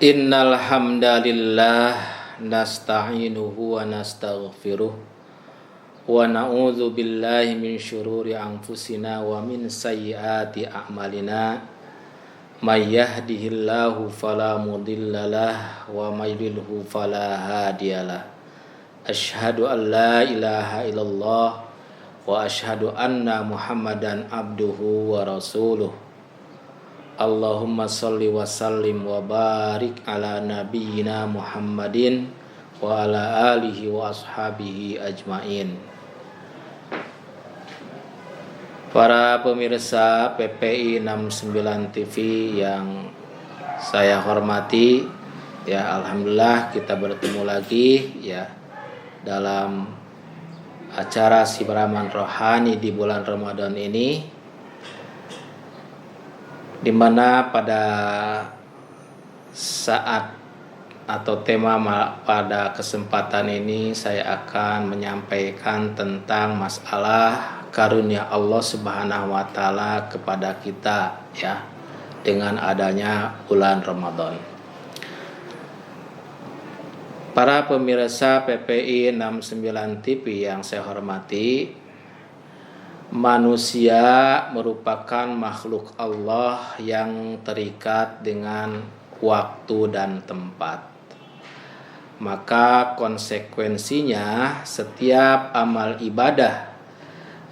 Innal hamdalillah nasta'inuhu wa nastaghfiruh wa na'udzu billahi min syururi anfusina wa min sayyiati a'malina may yahdihillahu fala mudhillalah wa may yudlilhu fala hadiyalah. Asyhadu an la ilaha illallah wa asyhadu anna Muhammadan abduhu wa rasuluh. Allahumma salli wa sallim wa barik ala nabiyyina Muhammadin wa ala alihi wa ashabihi ajmain. Para pemirsa PPI 69 TV yang saya hormati, ya alhamdulillah kita bertemu lagi ya dalam acara Siraman Rohani di bulan Ramadan ini, di mana pada saat atau tema pada kesempatan ini saya akan menyampaikan tentang masalah karunia Allah Subhanahu wa taala kepada kita ya dengan adanya bulan Ramadan. Para pemirsa PPI 69 TV yang saya hormati, manusia merupakan makhluk Allah yang terikat dengan waktu dan tempat. Maka konsekuensinya setiap amal ibadah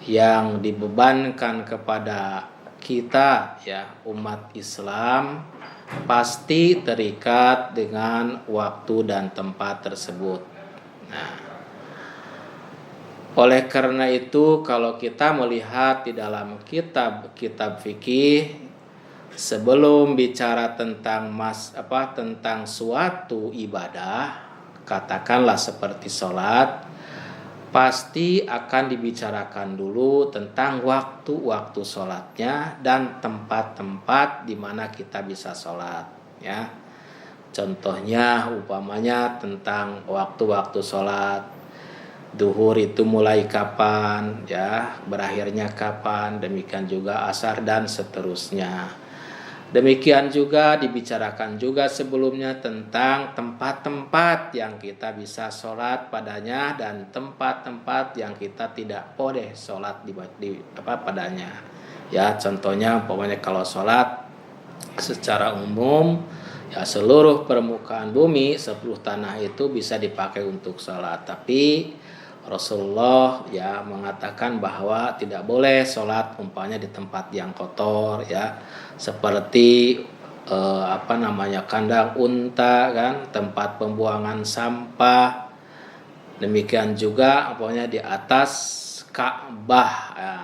yang dibebankan kepada kita ya umat Islam pasti terikat dengan waktu dan tempat tersebut. Nah, oleh karena itu kalau kita melihat di dalam kitab fikih, sebelum bicara tentang tentang suatu ibadah, katakanlah seperti sholat, pasti akan dibicarakan dulu tentang waktu-waktu sholatnya dan tempat-tempat di mana kita bisa sholat ya. Contohnya umpamanya tentang waktu-waktu sholat. Duhur itu mulai kapan ya, berakhirnya kapan, demikian juga asar dan seterusnya. Demikian juga dibicarakan juga sebelumnya tentang tempat-tempat yang kita bisa sholat padanya dan tempat-tempat yang kita tidak boleh sholat padanya. Ya, contohnya umpamanya kalau sholat secara umum ya seluruh permukaan bumi, seluruh tanah itu bisa dipakai untuk sholat, tapi Rasulullah ya mengatakan bahwa tidak boleh sholat umpamanya di tempat yang kotor ya, seperti kandang unta kan, tempat pembuangan sampah, demikian juga umpamanya di atas Ka'bah ya.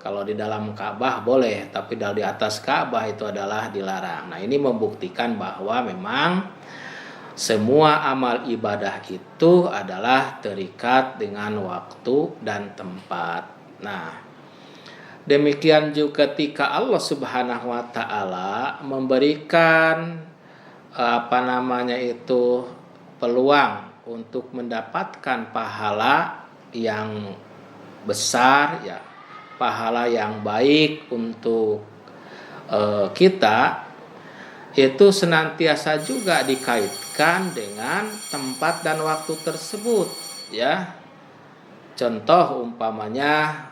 Kalau di dalam Ka'bah boleh, tapi di atas Ka'bah itu adalah dilarang. Nah, ini membuktikan bahwa memang semua amal ibadah itu adalah terikat dengan waktu dan tempat. Nah, demikian juga ketika Allah Subhanahu wa taala memberikan peluang untuk mendapatkan pahala yang besar ya, pahala yang baik untuk kita, itu senantiasa juga dikaitkan dengan tempat dan waktu tersebut ya. Contoh umpamanya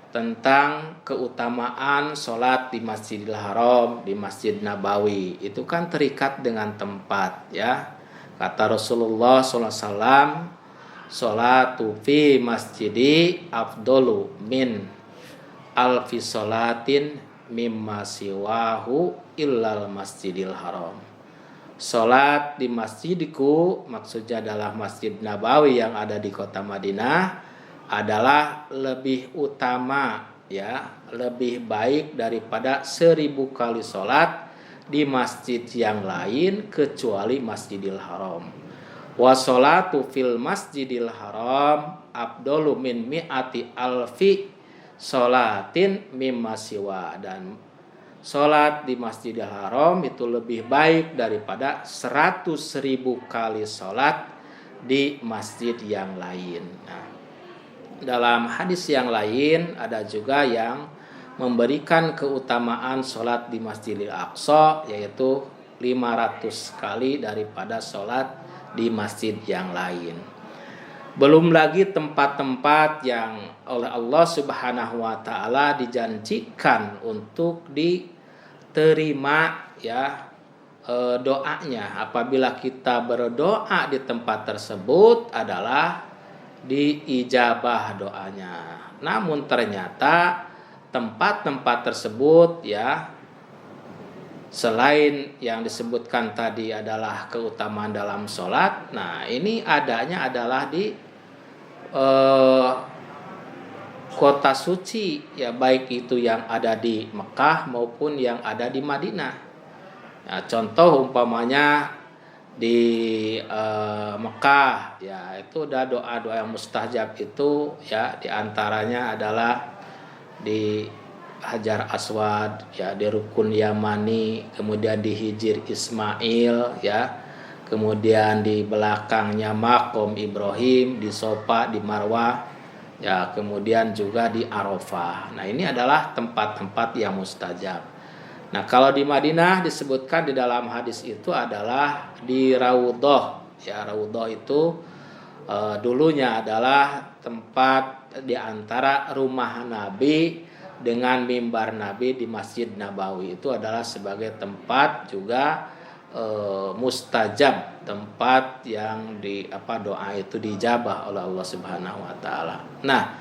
tentang keutamaan sholat di Masjidil Haram, di Masjid Nabawi, itu kan terikat dengan tempat ya. Kata Rasulullah SAW, sholatu fi masjidi afdolu min alfi sholatin mimma siwahu illal Masjidil Haram. Salat di masjidku, maksudnya adalah Masjid Nabawi yang ada di kota Madinah, adalah lebih utama ya, lebih baik daripada 1000 kali salat di masjid yang lain kecuali Masjidil Haram. Wa sholatu fil Masjidil Haram afdalu min mi'ati alfi sholatin mimma siwa, dan sholat di Masjidil Haram itu lebih baik daripada 100.000 kali sholat di masjid yang lain. Nah, dalam hadis yang lain ada juga yang memberikan keutamaan sholat di Masjidil Aqsa, yaitu 500 kali daripada sholat di masjid yang lain. Belum lagi tempat-tempat yang oleh Allah Subhanahu wa taala dijanjikan untuk diterima ya doanya. Apabila kita berdoa di tempat tersebut adalah diijabah doanya. Namun ternyata tempat-tempat tersebut ya, selain yang disebutkan tadi adalah keutamaan dalam sholat, nah ini adanya adalah di kota suci ya, baik itu yang ada di Mekah maupun yang ada di Madinah. Nah, contoh umpamanya di Mekah ya, itu ada doa-doa yang mustajab itu ya, diantaranya adalah di Hajar Aswad ya, di Rukun Yamani, kemudian di Hijir Ismail ya, kemudian di belakangnya Maqam Ibrahim, di Sofa, di Marwah ya, kemudian juga di Arafah. Nah, ini adalah tempat-tempat yang mustajab. Nah, kalau di Madinah disebutkan di dalam hadis itu adalah di Raudhah ya. Raudhah itu dulunya adalah tempat di antara rumah Nabi dengan mimbar Nabi di Masjid Nabawi. Itu adalah sebagai tempat juga mustajab, tempat yang doa itu dijabah oleh Allah Subhanahu wa taala. Nah,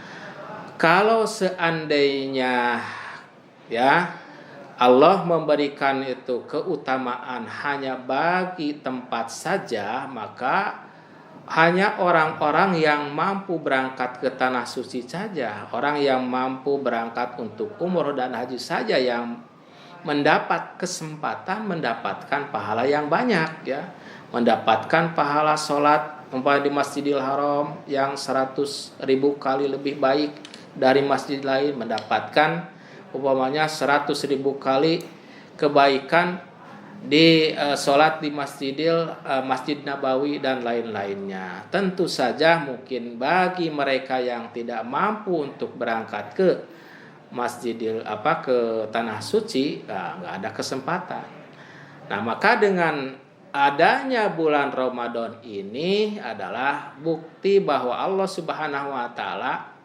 kalau seandainya ya Allah memberikan itu keutamaan hanya bagi tempat saja, maka hanya orang-orang yang mampu berangkat ke tanah suci saja, orang yang mampu berangkat untuk umroh dan haji saja yang mendapat kesempatan mendapatkan pahala yang banyak ya, mendapatkan pahala sholat di Masjidil Haram yang 100.000 kali lebih baik dari masjid lain, mendapatkan umpamanya 100.000 kali kebaikan di sholat di Masjid Nabawi dan lain-lainnya. Tentu saja mungkin bagi mereka yang tidak mampu untuk berangkat ke ke tanah suci, nggak ada kesempatan. Nah, maka dengan adanya bulan Ramadan ini adalah bukti bahwa Allah Subhanahu wa taala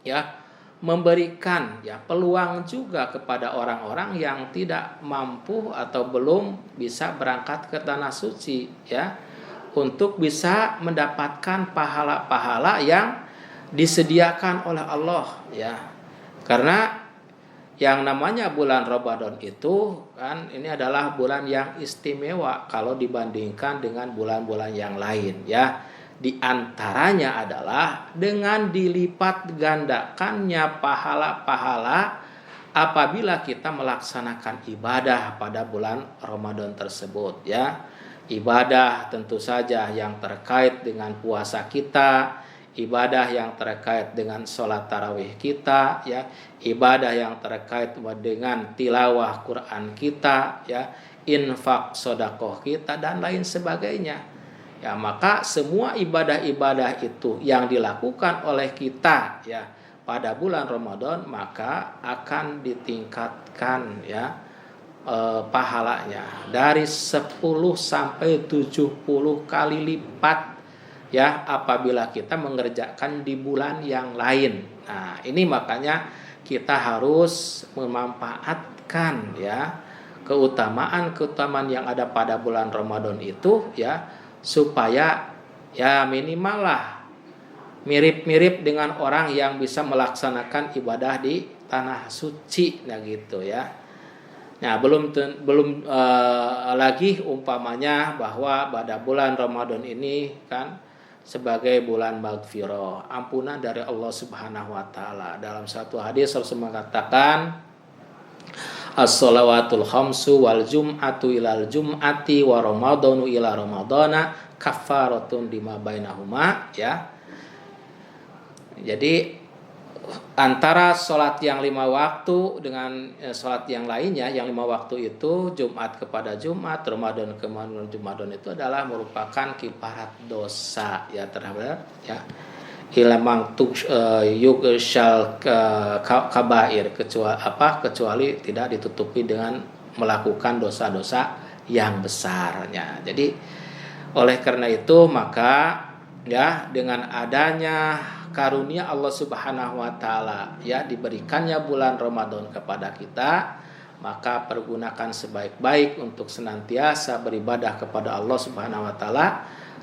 ya memberikan ya peluang juga kepada orang-orang yang tidak mampu atau belum bisa berangkat ke tanah suci ya, untuk bisa mendapatkan pahala-pahala yang disediakan oleh Allah ya. Karena yang namanya bulan Ramadan itu kan ini adalah bulan yang istimewa kalau dibandingkan dengan bulan-bulan yang lain ya. Di antaranya adalah dengan dilipat gandakannya pahala-pahala apabila kita melaksanakan ibadah pada bulan Ramadan tersebut ya. Ibadah tentu saja yang terkait dengan puasa kita, ibadah yang terkait dengan sholat tarawih kita ya, ibadah yang terkait dengan tilawah Quran kita ya, infak sodakoh kita dan lain sebagainya ya. Maka semua ibadah-ibadah itu yang dilakukan oleh kita ya pada bulan Ramadan maka akan ditingkatkan ya pahalanya dari 10 sampai 70 kali lipat ya apabila kita mengerjakan di bulan yang lain. Nah, ini makanya kita harus memanfaatkan ya keutamaan-keutamaan yang ada pada bulan Ramadan itu ya, supaya ya minimal lah mirip-mirip dengan orang yang bisa melaksanakan ibadah di tanah suci nah gitu ya. Nah, belum lagi umpamanya bahwa pada bulan Ramadan ini kan sebagai bulan maghfirah, ampunan dari Allah Subhanahu wa taala. Dalam satu hadis Rasul mengatakan as-shalawatul khamsu wal jum'atu ilal jum'ati wa ramadhanu ila ramadhana kaffaratun lima bainahuma ya. Jadi antara sholat yang 5 waktu dengan sholat yang lainnya, yang 5 waktu itu Jumat kepada Jumat, Ramadan ke Ramadan itu adalah merupakan kifarat dosa ya terhadap ya hilamang yughshal kabair kecuali tidak ditutupi dengan melakukan dosa-dosa yang besarnya. Jadi oleh karena itu maka ya dengan adanya karunia Allah Subhanahu wa taala ya diberikannya bulan Ramadan kepada kita, maka pergunakan sebaik-baik untuk senantiasa beribadah kepada Allah Subhanahu wa taala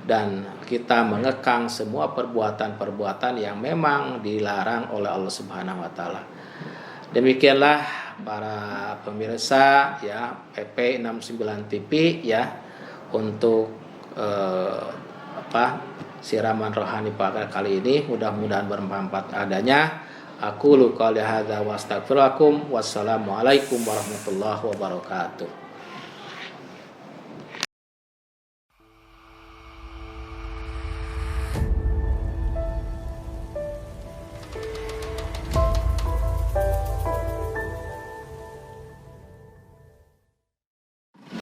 dan kita mengekang semua perbuatan-perbuatan yang memang dilarang oleh Allah Subhanahu wa taala. Demikianlah para pemirsa ya PP 69 TV ya untuk siraman rohani pada kali ini, mudah-mudahan bermanfaat adanya. Aku qouli hadza wa astaghfirullakum. Wassalamualaikum warahmatullahi wabarakatuh.